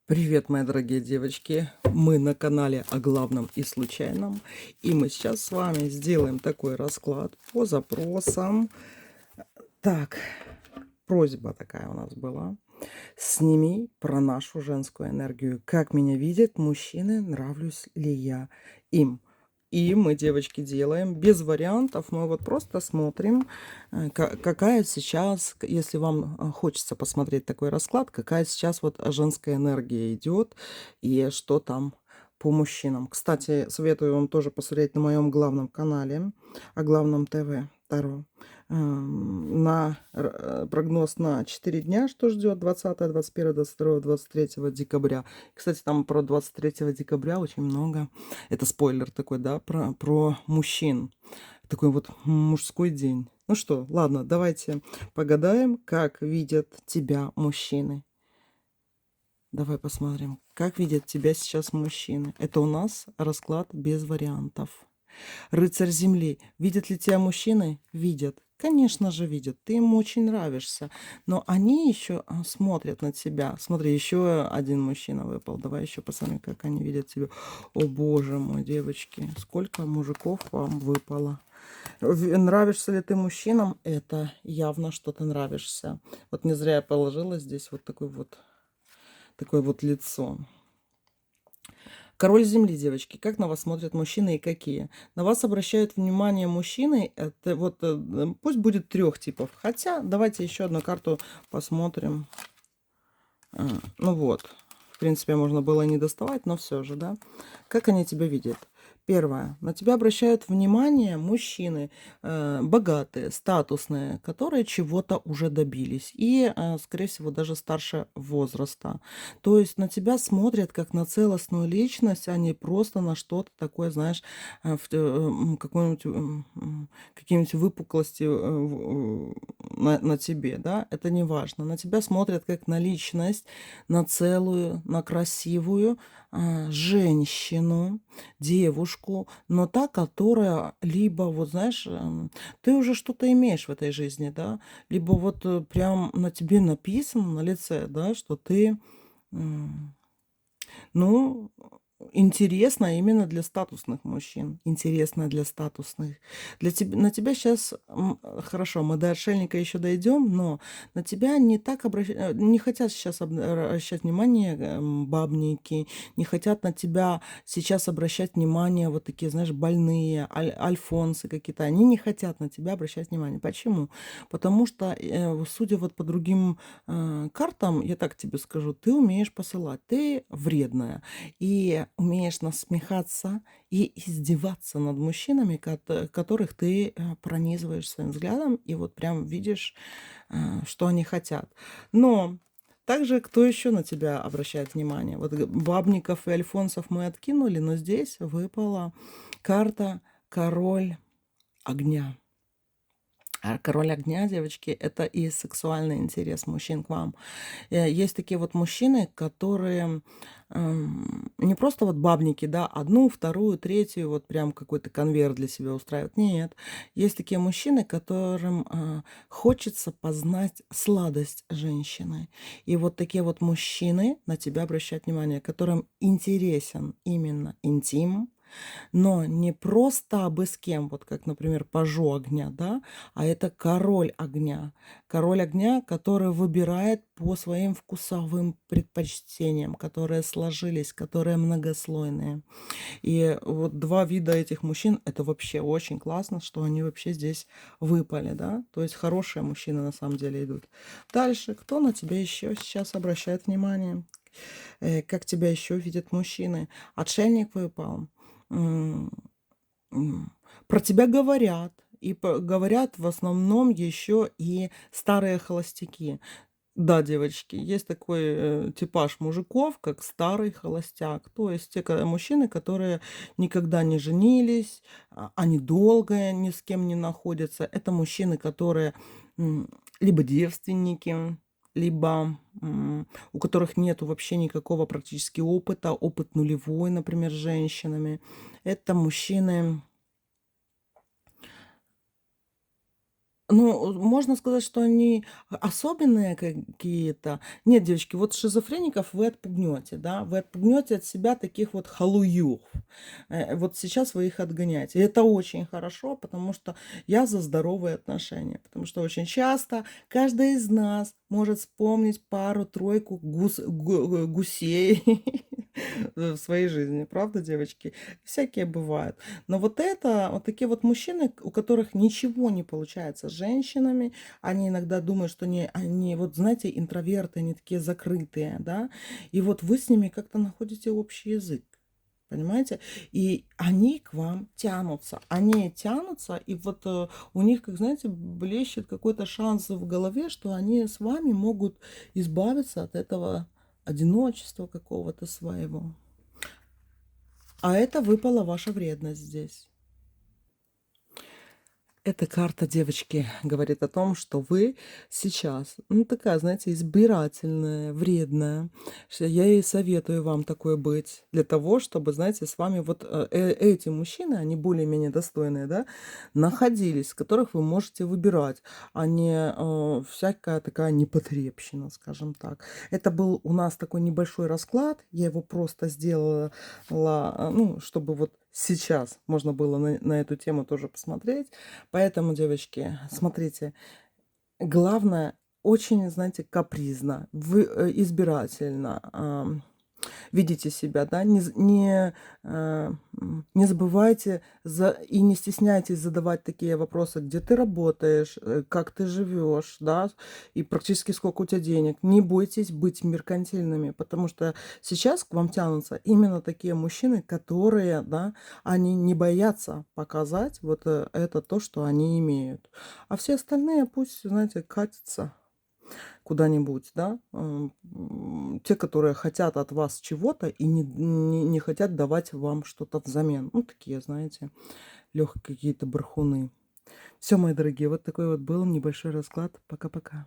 Привет, мои дорогие девочки! Мы на канале о главном и случайном. И мы сейчас с вами сделаем такой расклад по запросам. Так, просьба такая у нас была. Сними про нашу женскую энергию. Как меня видят мужчины, нравлюсь ли я им? И мы, девочки, делаем без вариантов. Мы вот просто смотрим, какая сейчас, если вам хочется посмотреть такой расклад, какая сейчас вот женская энергия идет и что там по мужчинам. Кстати, советую вам тоже посмотреть на моем главном канале, о главном ТВ Таро. Прогноз на 4 дня, что ждет 20, 21, 22, 23 декабря. Кстати, там про 23 декабря очень много. Это спойлер такой, да, про мужчин. Такой вот мужской день. Ну что, ладно, давайте погадаем, как видят тебя мужчины. Давай посмотрим, как видят тебя сейчас мужчины. Это у нас расклад без вариантов. Рыцарь земли. Видят ли тебя мужчины? Видят. Конечно же видят. Ты им очень нравишься. Но они еще смотрят на тебя. Смотри, еще один мужчина выпал. Давай еще посмотрим, как они видят тебя. О боже мой, девочки, сколько мужиков вам выпало. Нравишься ли ты мужчинам? Это явно, что ты нравишься. Вот не зря я положила здесь вот такое вот лицо. Король земли, девочки. Как на вас смотрят мужчины и какие? На вас обращают внимание мужчины. Это вот пусть будет 3 типов. Хотя давайте еще одну карту посмотрим. Ну вот. В принципе, можно было не доставать, но все же, да. Как они тебя видят? Первое. На тебя обращают внимание мужчины богатые, статусные, которые чего-то уже добились. И, скорее всего, даже старше возраста. То есть на тебя смотрят как на целостную личность, а не просто на что-то такое, знаешь, какие-нибудь выпуклости на тебе, да. Это не важно. На тебя смотрят как на личность, на целую, на красивую женщину, девушку, но та, которая либо, вот знаешь, ты уже что-то имеешь в этой жизни, да, либо вот прям на тебе написано на лице, да, что ты, ну, интересно именно для статусных мужчин. Интересно для статусных. На тебя сейчас, хорошо, мы до отшельника еще дойдем, но на тебя не так не хотят сейчас обращать внимание бабники, не хотят на тебя сейчас обращать внимание вот такие, знаешь, больные, альфонсы какие-то. Они не хотят на тебя обращать внимание. Почему? Потому что, судя вот по другим картам, я так тебе скажу, ты умеешь посылать, ты вредная и умеешь насмехаться и издеваться над мужчинами, которых ты пронизываешь своим взглядом и вот прям видишь, что они хотят. Но также кто еще на тебя обращает внимание? Вот бабников и альфонсов мы откинули, но здесь выпала карта король огня. А король огня, девочки, это и сексуальный интерес мужчин к вам. Есть такие вот мужчины, которые не просто вот бабники, да, одну, вторую, третью, вот прям какой-то конвейер для себя устраивают. Нет. Есть такие мужчины, которым хочется познать сладость женщины. И вот такие вот мужчины на тебя обращают внимание, которым интересен именно интим, но не просто абы с кем, вот как, например, пажу огня, да, а это король огня. Король огня, который выбирает по своим вкусовым предпочтениям, которые сложились, которые многослойные. И вот 2 вида этих мужчин, это вообще очень классно, что они вообще здесь выпали, да. То есть хорошие мужчины на самом деле идут. Дальше, кто на тебя еще сейчас обращает внимание? Как тебя еще видят мужчины? Отшельник выпал. М, Про тебя говорят. И говорят в основном еще и старые холостяки. Да, девочки, есть такой типаж мужиков, как старый холостяк. То есть те мужчины, которые никогда не женились, они долго ни с кем не находятся. Это мужчины, которые либо девственники, либо у которых нет вообще никакого практически опыта, опыт нулевой, например, с женщинами. Это мужчины Ну, можно сказать, что они особенные какие-то. Нет, девочки, вот шизофреников вы отпугнете, да, вы отпугнете от себя таких вот халуев. Вот сейчас вы их отгоняете. И это очень хорошо, потому что я за здоровые отношения. Потому что очень часто каждый из нас может вспомнить пару-тройку гусей в своей жизни. Правда, девочки? Всякие бывают. Но вот это, вот такие вот мужчины, у которых ничего не получается с женщинами, они иногда думают, что они вот, знаете, интроверты, они такие закрытые, да, и вот вы с ними как-то находите общий язык. Понимаете? И они к вам тянутся. Они тянутся, и вот у них, как знаете, блещет какой-то шанс в голове, что они с вами могут избавиться от этого одиночества какого-то своего. А это выпала ваша вредность здесь. Эта карта, девочки, говорит о том, что вы сейчас, ну, такая, знаете, избирательная, вредная. Я ей советую вам такой быть для того, чтобы, знаете, с вами вот эти мужчины, они более-менее достойные, да, находились, с которых вы можете выбирать, а не всякая такая непотребщина, скажем так. Это был у нас такой небольшой расклад, я его просто сделала, ну, чтобы вот сейчас можно было на эту тему тоже посмотреть. Поэтому, девочки, смотрите, главное, очень, знаете, капризно, вы избирательно видите себя, да, не забывайте и не стесняйтесь задавать такие вопросы, где ты работаешь, как ты живешь, да, и практически сколько у тебя денег. Не бойтесь быть меркантильными, потому что сейчас к вам тянутся именно такие мужчины, которые, да, они не боятся показать вот это то, что они имеют. А все остальные пусть, знаете, катятся куда-нибудь, да, те, которые хотят от вас чего-то и не хотят давать вам что-то взамен. Ну, такие, знаете, легкие какие-то бархуны. Все, мои дорогие, вот такой вот был небольшой расклад. Пока-пока.